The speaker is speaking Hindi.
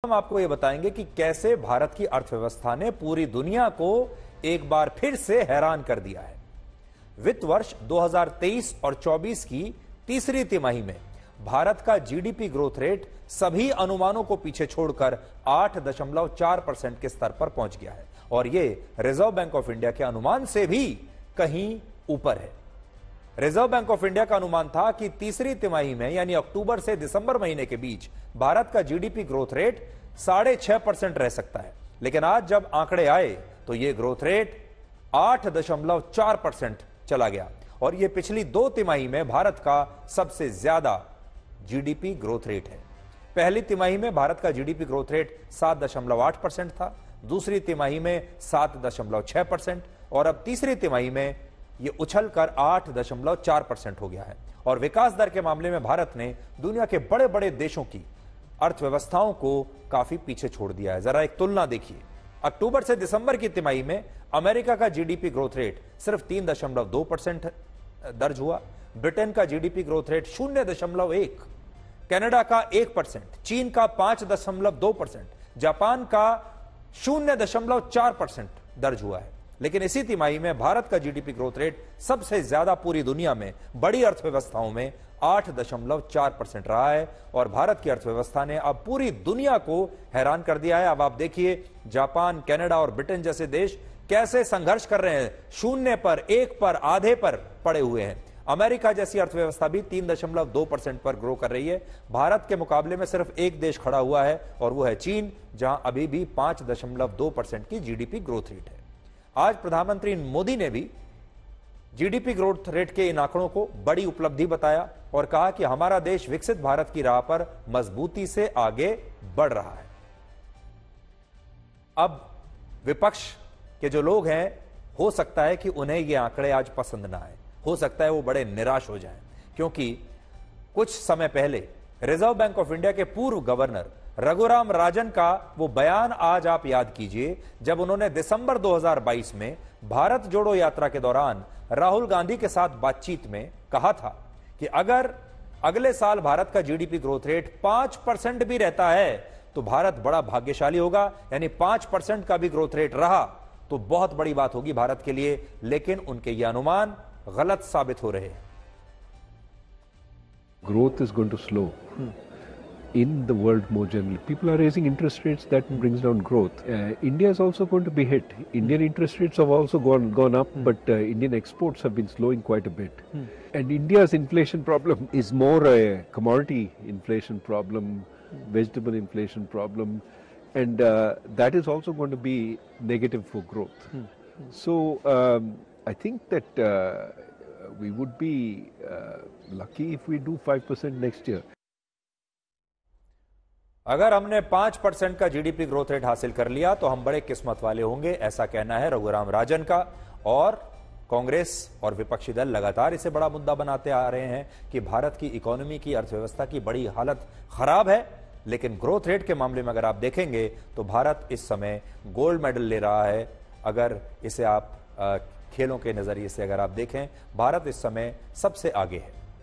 हम आपको यह बताएंगे कि कैसे भारत की अर्थव्यवस्था ने पूरी दुनिया को एक बार फिर से हैरान कर दिया है। वित्त वर्ष 2023 और 24 की तीसरी तिमाही में भारत का जीडीपी ग्रोथ रेट सभी अनुमानों को पीछे छोड़कर 8.4% के स्तर पर पहुंच गया है और यह रिजर्व बैंक ऑफ इंडिया के अनुमान से भी कहीं ऊपर है। रिजर्व बैंक ऑफ इंडिया का अनुमान था कि तीसरी तिमाही में यानी अक्टूबर से दिसंबर महीने के बीच भारत का जीडीपी ग्रोथ रेट 6.5% रह सकता है, लेकिन आज जब आंकड़े आए तो यह ग्रोथ रेट 8.4% चला गया और यह पिछली दो तिमाही में भारत का सबसे ज्यादा जीडीपी ग्रोथ रेट है। पहली तिमाही में भारत का जीडीपी ग्रोथ रेट 7.8% था, दूसरी तिमाही में 7.6% और अब तीसरी तिमाही में यह उछलकर 8.4% हो गया है। और विकास दर के मामले में भारत ने दुनिया के बड़े बड़े देशों की अर्थव्यवस्थाओं को काफी पीछे छोड़ दिया है। जरा एक तुलना देखिए। अक्टूबर से दिसंबर की तिमाही में अमेरिका का जीडीपी ग्रोथ रेट सिर्फ 3.2% दर्ज हुआ, ब्रिटेन का जीडीपी ग्रोथ रेट 0.1, कनाडा का 1%, चीन का 5.2%, जापान का 0.4% दर्ज हुआ है। लेकिन इसी तिमाही में भारत का जीडीपी ग्रोथ रेट सबसे ज्यादा पूरी दुनिया में बड़ी अर्थव्यवस्थाओं में 8.4% रहा है और भारत की अर्थव्यवस्था ने अब पूरी दुनिया को हैरान कर दिया है। अब आप देखिए जापान, कनाडा और ब्रिटेन जैसे देश कैसे संघर्ष कर रहे हैं, 0 पर, 1 पर, आधे पर पड़े हुए हैं। अमेरिका जैसी अर्थव्यवस्था भी 3.2% पर ग्रो कर रही है। भारत के मुकाबले में सिर्फ एक देश खड़ा हुआ है और वो है चीन, जहां अभी भी 5.2% की जीडीपी ग्रोथ रेट है। आज प्रधानमंत्री मोदी ने भी जीडीपी ग्रोथ रेट के इन आंकड़ों को बड़ी उपलब्धि बताया और कहा कि हमारा देश विकसित भारत की राह पर मजबूती से आगे बढ़ रहा है। अब विपक्ष के जो लोग हैं, हो सकता है कि उन्हें ये आंकड़े आज पसंद ना आए, हो सकता है वो बड़े निराश हो जाएं, क्योंकि कुछ समय पहले रिजर्व बैंक ऑफ इंडिया के पूर्व गवर्नर रघुराम राजन का वो बयान आज आप याद कीजिए, जब उन्होंने दिसंबर 2022 में भारत जोड़ो यात्रा के दौरान राहुल गांधी के साथ बातचीत में कहा था कि अगर अगले साल भारत का जीडीपी ग्रोथ रेट 5% भी रहता है तो भारत बड़ा भाग्यशाली होगा, यानी 5% का भी ग्रोथ रेट रहा तो बहुत बड़ी बात होगी भारत के लिए। लेकिन उनके ये अनुमान गलत साबित हो रहे हैं। Growth is going to slow in the world more generally. People are raising interest rates, that brings down growth. India is also going to be hit. Indian interest rates have also gone up, but Indian exports have been slowing quite a bit. And India's inflation problem is more a commodity inflation problem, vegetable inflation problem, and that is also going to be negative for growth. So I think that we would be lucky if we do 5% next year. अगर हमने 5% का जीडीपी ग्रोथ रेट हासिल कर लिया तो हम बड़े किस्मत वाले होंगे, ऐसा कहना है रघुराम राजन का। और कांग्रेस और विपक्षी दल लगातार इसे बड़ा मुद्दा बनाते आ रहे हैं कि भारत की इकोनॉमी की, अर्थव्यवस्था की बड़ी हालत खराब है। लेकिन ग्रोथ रेट के मामले में अगर आप देखेंगे तो भारत इस समय गोल्ड मेडल ले रहा है। अगर इसे आप खेलों के नजरिए से अगर आप देखें, भारत इस समय सबसे आगे है।